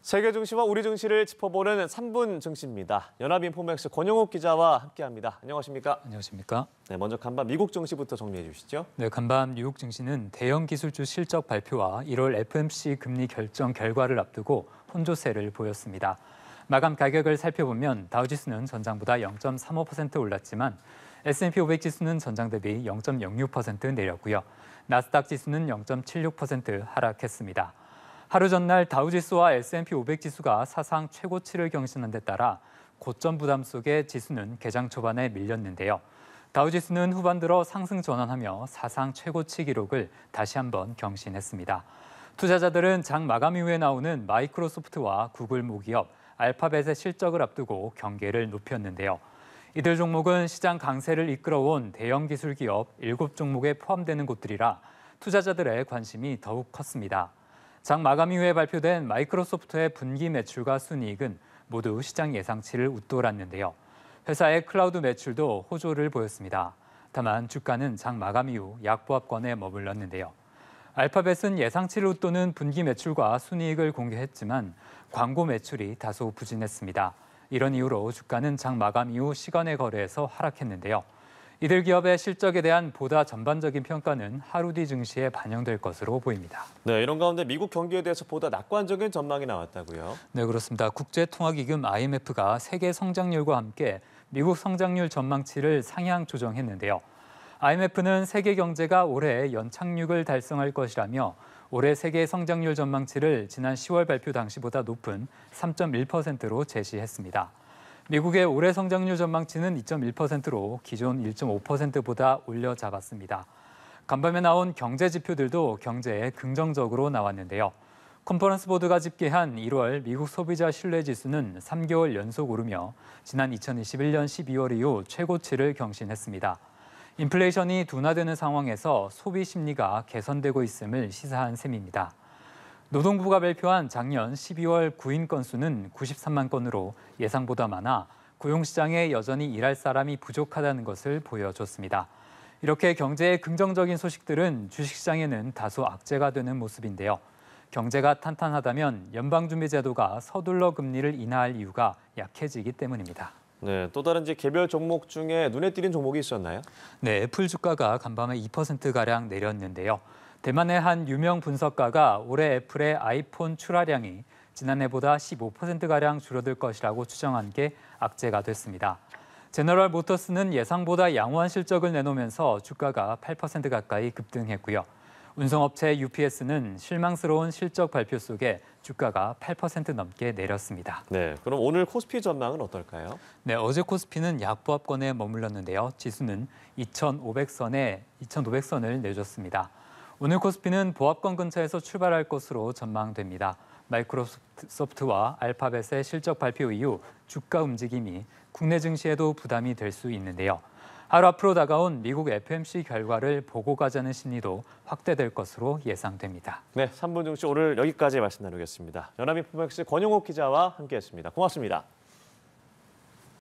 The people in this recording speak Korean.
세계 증시와 우리 증시를 짚어보는 3분 증시입니다. 연합인포맥스 권영욱 기자와 함께합니다. 안녕하십니까? 안녕하십니까? 네, 먼저 간밤 미국 증시부터 정리해 주시죠. 네, 간밤 뉴욕 증시는 대형 기술주 실적 발표와 1월 FOMC 금리 결정 결과를 앞두고 혼조세를 보였습니다. 마감 가격을 살펴보면 다우지수는 전장보다 0.35% 올랐지만 S&P 500 지수는 전장 대비 0.06% 내렸고요. 나스닥 지수는 0.76% 하락했습니다. 하루 전날 다우지수와 S&P 500 지수가 사상 최고치를 경신한 데 따라 고점 부담 속에 지수는 개장 초반에 밀렸는데요. 다우지수는 후반 들어 상승 전환하며 사상 최고치 기록을 다시 한번 경신했습니다. 투자자들은 장 마감 이후에 나오는 마이크로소프트와 구글 모기업, 알파벳의 실적을 앞두고 경계를 높였는데요. 이들 종목은 시장 강세를 이끌어온 대형 기술 기업 7종목에 포함되는 곳들이라 투자자들의 관심이 더욱 컸습니다. 장 마감 이후에 발표된 마이크로소프트의 분기 매출과 순이익은 모두 시장 예상치를 웃돌았는데요. 회사의 클라우드 매출도 호조를 보였습니다. 다만 주가는 장 마감 이후 약보합권에 머물렀는데요. 알파벳은 예상치를 웃도는 분기 매출과 순이익을 공개했지만 광고 매출이 다소 부진했습니다. 이런 이유로 주가는 장 마감 이후 시간의 거래에서 하락했는데요. 이들 기업의 실적에 대한 보다 전반적인 평가는 하루 뒤 증시에 반영될 것으로 보입니다. 네, 이런 가운데 미국 경기에 대해서 보다 낙관적인 전망이 나왔다고요? 네, 그렇습니다. 국제통화기금 IMF가 세계 성장률과 함께 미국 성장률 전망치를 상향 조정했는데요. IMF는 세계 경제가 올해 연착륙을 달성할 것이라며 올해 세계 성장률 전망치를 지난 10월 발표 당시보다 높은 3.1%로 제시했습니다. 미국의 올해 성장률 전망치는 2.1%로 기존 1.5%보다 올려 잡았습니다. 간밤에 나온 경제 지표들도 경제에 긍정적으로 나왔는데요. 컨퍼런스 보드가 집계한 1월 미국 소비자 신뢰지수는 3개월 연속 오르며 지난 2021년 12월 이후 최고치를 경신했습니다. 인플레이션이 둔화되는 상황에서 소비 심리가 개선되고 있음을 시사한 셈입니다. 노동부가 발표한 작년 12월 구인 건수는 93만 건으로 예상보다 많아 고용시장에 여전히 일할 사람이 부족하다는 것을 보여줬습니다. 이렇게 경제의 긍정적인 소식들은 주식시장에는 다소 악재가 되는 모습인데요. 경제가 탄탄하다면 연방준비제도가 서둘러 금리를 인하할 이유가 약해지기 때문입니다. 네, 또 다른 개별 종목 중에 눈에 띄는 종목이 있었나요? 네, 애플 주가가 간밤에 2%가량 내렸는데요. 대만의 한 유명 분석가가 올해 애플의 아이폰 출하량이 지난해보다 15%가량 줄어들 것이라고 추정한 게 악재가 됐습니다. 제너럴 모터스는 예상보다 양호한 실적을 내놓으면서 주가가 8% 가까이 급등했고요. 운송업체 UPS는 실망스러운 실적 발표 속에 주가가 8% 넘게 내렸습니다. 네, 그럼 오늘 코스피 전망은 어떨까요? 네, 어제 코스피는 약보합권에 머물렀는데요. 지수는 2,500선을 내줬습니다. 오늘 코스피는 보합권 근처에서 출발할 것으로 전망됩니다. 마이크로소프트와 알파벳의 실적 발표 이후 주가 움직임이 국내 증시에도 부담이 될 수 있는데요. 하루 앞으로 다가온 미국 FOMC 결과를 보고 가자는 심리도 확대될 것으로 예상됩니다. 네, 3분 증시 오늘 여기까지 말씀 나누겠습니다. 연합인포맥스 권영욱 기자와 함께했습니다. 고맙습니다.